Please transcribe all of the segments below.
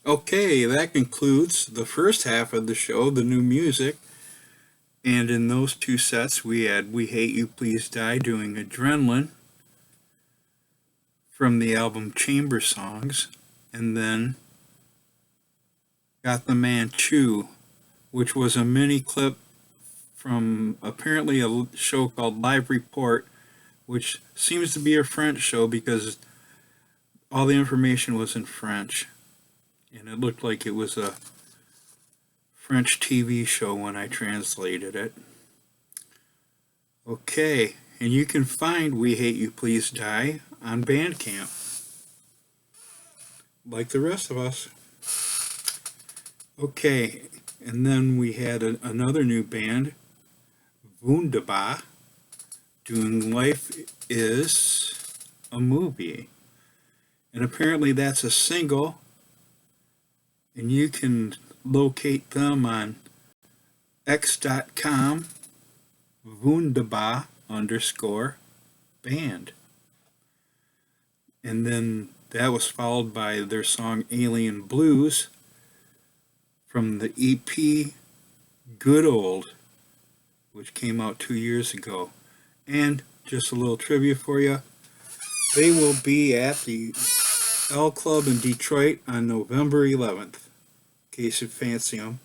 Okay, that concludes the first half of the show, the new music. And in those two sets, we had We Hate You, Please Die doing Adrenaline from the album Chamber Songs. And then Got the Man Chew, which was a mini clip from apparently a show called Live Report, which seems to be a French show because all the information was in French. And it looked like it was a French TV show when I translated it. Okay, and you can find We Hate You Please Die on Bandcamp, like the rest of us. Okay, and then we had another new band, Wunderbar, doing Life is a Movie. And apparently that's a single, and you can locate them on x.com Wunderbar_band. And then that was followed by their song Alien Blues from the EP Good Old, which came out 2 years ago. And just a little trivia for you, they will be at the L Club in Detroit on November 11th, in case you fancy them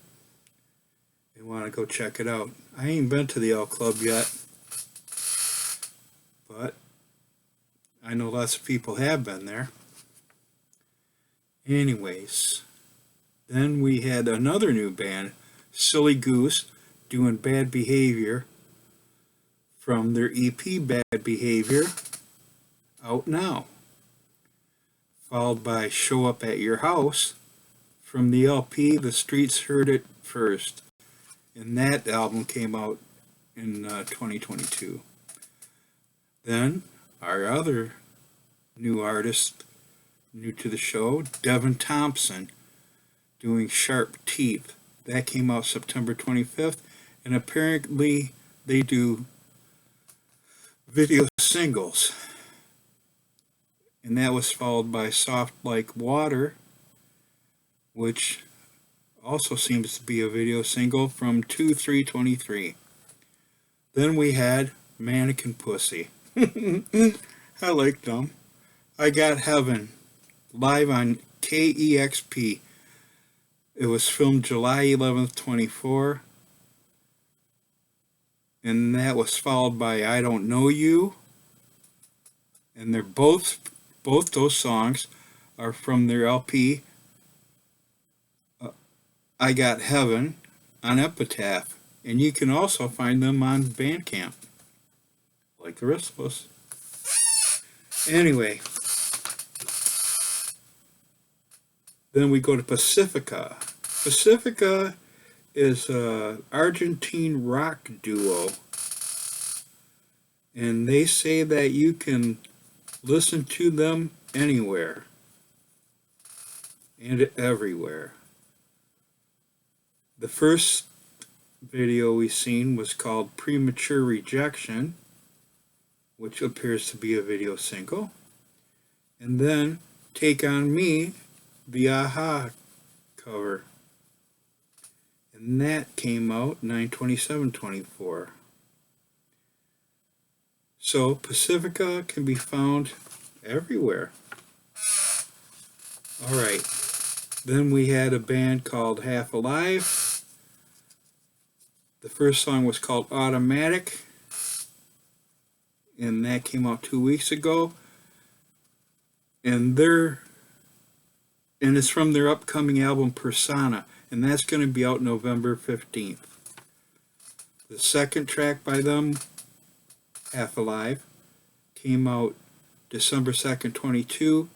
and want to go check it out. I ain't been to the L Club yet, but I know lots of people have been there. Anyways, then we had another new band, Silly Goose, doing Bad Behavior from their EP Bad Behavior, out now. Followed by Show Up at Your House from the LP The Streets Heard It First. And that album came out in 2022. Then our other new artist, new to the show, Devin Thompson, doing Sharp Teeth. That came out September 25th, and apparently they do video singles. And that was followed by Soft Like Water, which also seems to be a video single from 2/3/23. Then we had Mannequin Pussy. I liked them. I Got Heaven, live on KEXP. It was filmed July 11th, 24. And that was followed by I Don't Know You. And they're both those songs are from their LP I Got Heaven on Epitaph. And you can also find them on Bandcamp, like the rest of us. Anyway, then we go to Pacifica. Pacifica is an Argentine rock duo, and they say that you can listen to them anywhere and everywhere. The first video we seen was called Premature Rejection, which appears to be a video single. And then Take On Me, the Aha cover. And that came out 9/27/24. So Pacifica can be found everywhere. Alright, then we had a band called Half Alive. The first song was called Automatic, and that came out 2 weeks ago. And it's from their upcoming album Persona, and that's going to be out November 15th. The second track by them, Half Alive, came out December 2nd, 22,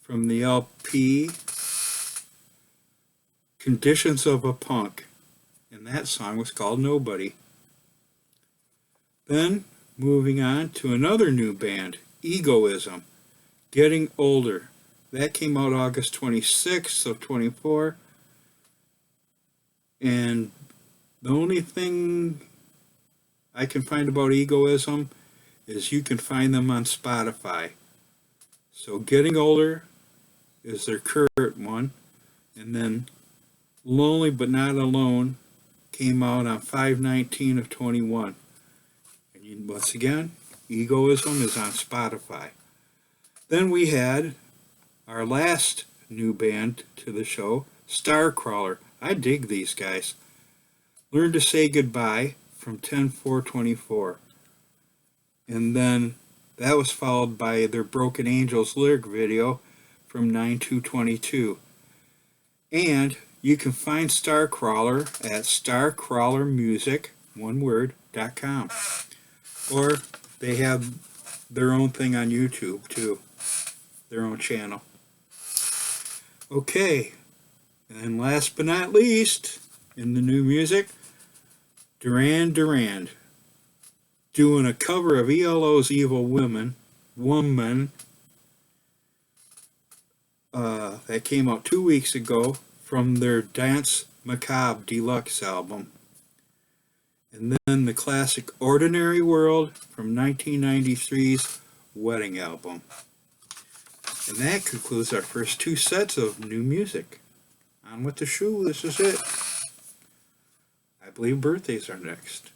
from the LP Conditions of a Punk, and that song was called Nobody. Then, moving on to another new band, Egoism, Getting Older. That came out August 26th of 24. And the only thing I can find about Egoism is you can find them on Spotify. So Getting Older is their current one. And then Lonely But Not Alone came out on 5/19 of 21. And once again, Egoism is on Spotify. Then we had our last new band to the show, Starcrawler. I dig these guys. Learn to Say Goodbye from 10/4/24. And then that was followed by their Broken Angels lyric video from 9/2/22. And you can find Starcrawler at starcrawlermusic.com. Or they have their own thing on YouTube too, their own channel. Okay, and last but not least, in the new music, Duran Duran doing a cover of ELO's Evil Woman, that came out 2 weeks ago from their Dance Macabre Deluxe album. And then the classic Ordinary World from 1993's Wedding album. And that concludes our first two sets of new music. On with the show, this is it. I believe birthdays are next.